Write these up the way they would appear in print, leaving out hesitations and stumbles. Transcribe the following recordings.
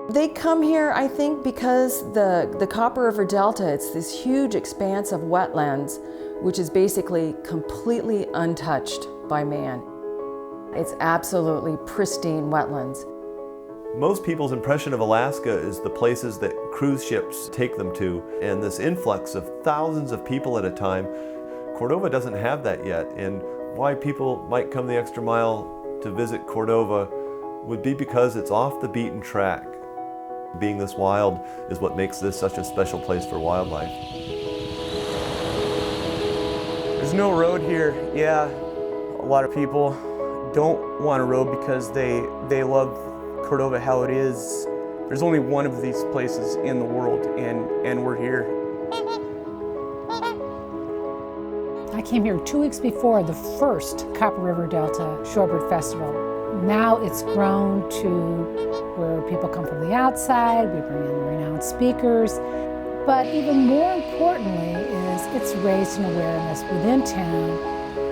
They come here, I think, because the Copper River Delta, it's this huge expanse of wetlands, which is basically completely untouched by man. It's absolutely pristine wetlands. Most people's impression of Alaska is the places that cruise ships take them to, and this influx of thousands of people at a time. Cordova doesn't have that yet, and why people might come the extra mile to visit Cordova would be because it's off the beaten track. Being this wild is what makes this such a special place for wildlife. There's no road here. Yeah, a lot of people don't want a road because they love Cordova how it is. There's only one of these places in the world, and we're here. I came here 2 weeks before the first Copper River Delta Shorebird Festival. Now it's grown to where people come from the outside, we bring in renowned speakers, but even more importantly is it's raised an awareness within town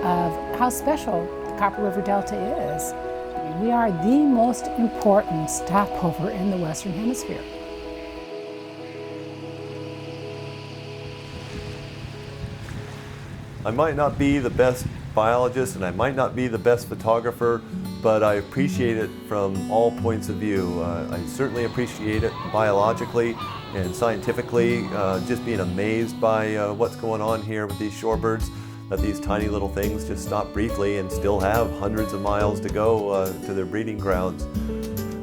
of how special the Copper River Delta is. We are the most important stopover in the Western Hemisphere. I might not be the best biologist and I might not be the best photographer, but I appreciate it from all points of view. I certainly appreciate it biologically and scientifically, just being amazed by what's going on here with these shorebirds, that these tiny little things just stop briefly and still have hundreds of miles to go to their breeding grounds.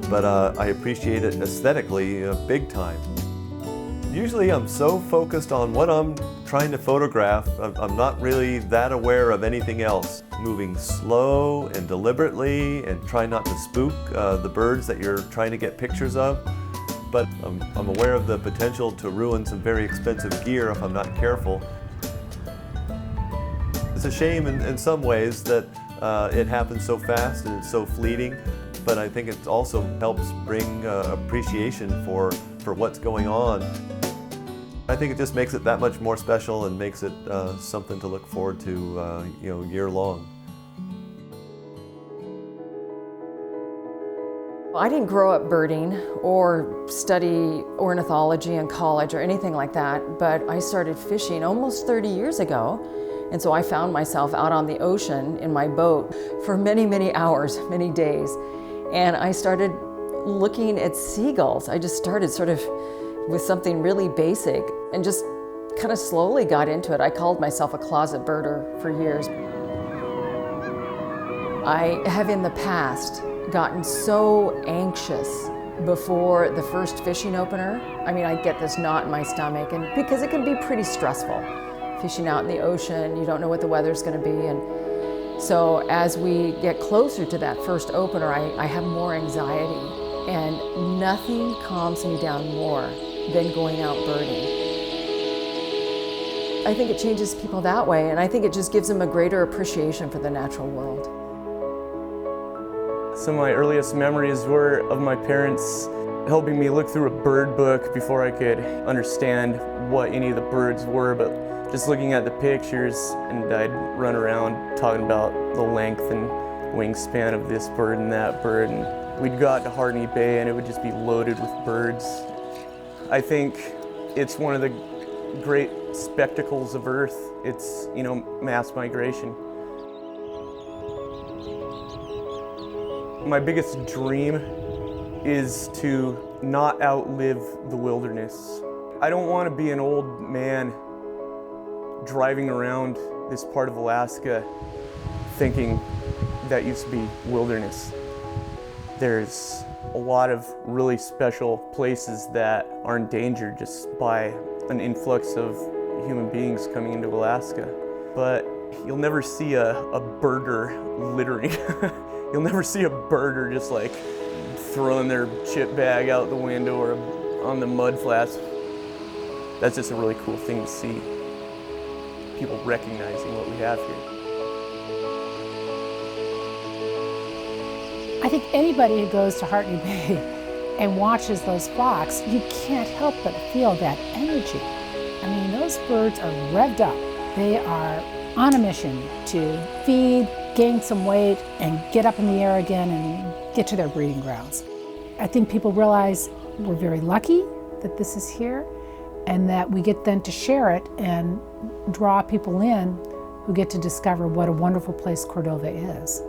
But I appreciate it aesthetically big time. Usually I'm so focused on what I'm trying to photograph, I'm not really that aware of anything else. Moving slow and deliberately and try not to spook the birds that you're trying to get pictures of. But I'm aware of the potential to ruin some very expensive gear if I'm not careful. It's a shame in some ways that it happens so fast and it's so fleeting, but I think it also helps bring appreciation for what's going on. I think it just makes it that much more special and makes it something to look forward to, year long. I didn't grow up birding or study ornithology in college or anything like that, but I started fishing almost 30 years ago. And so I found myself out on the ocean in my boat for many, many hours, many days. And I started looking at seagulls. I just started sort of with something really basic and just kind of slowly got into it. I called myself a closet birder for years. I have in the past gotten so anxious before the first fishing opener. I mean, I get this knot in my stomach, and because it can be pretty stressful. Fishing out in the ocean, you don't know what the weather's going to be. And so as we get closer to that first opener, I have more anxiety. And nothing calms me down more than going out birding. I think it changes people that way, and I think it just gives them a greater appreciation for the natural world. Some of my earliest memories were of my parents helping me look through a bird book before I could understand what any of the birds were, but just looking at the pictures, and I'd run around talking about the length and wingspan of this bird and that bird, and we'd go out to Harney Bay and it would just be loaded with birds. I think it's one of the great spectacles of Earth. It's, mass migration. My biggest dream is to not outlive the wilderness. I don't want to be an old man driving around this part of Alaska thinking that used to be wilderness. There's a lot of really special places that are endangered just by an influx of human beings coming into Alaska. But you'll never see a birder littering. You'll never see a birder just like throwing their chip bag out the window or on the mud flats. That's just a really cool thing to see. People recognizing what we have here. I think anybody who goes to Hartney Bay and watches those flocks, you can't help but feel that energy. I mean, those birds are revved up. They are on a mission to feed, gain some weight, and get up in the air again and get to their breeding grounds. I think people realize we're very lucky that this is here and that we get then to share it and draw people in who get to discover what a wonderful place Cordova is.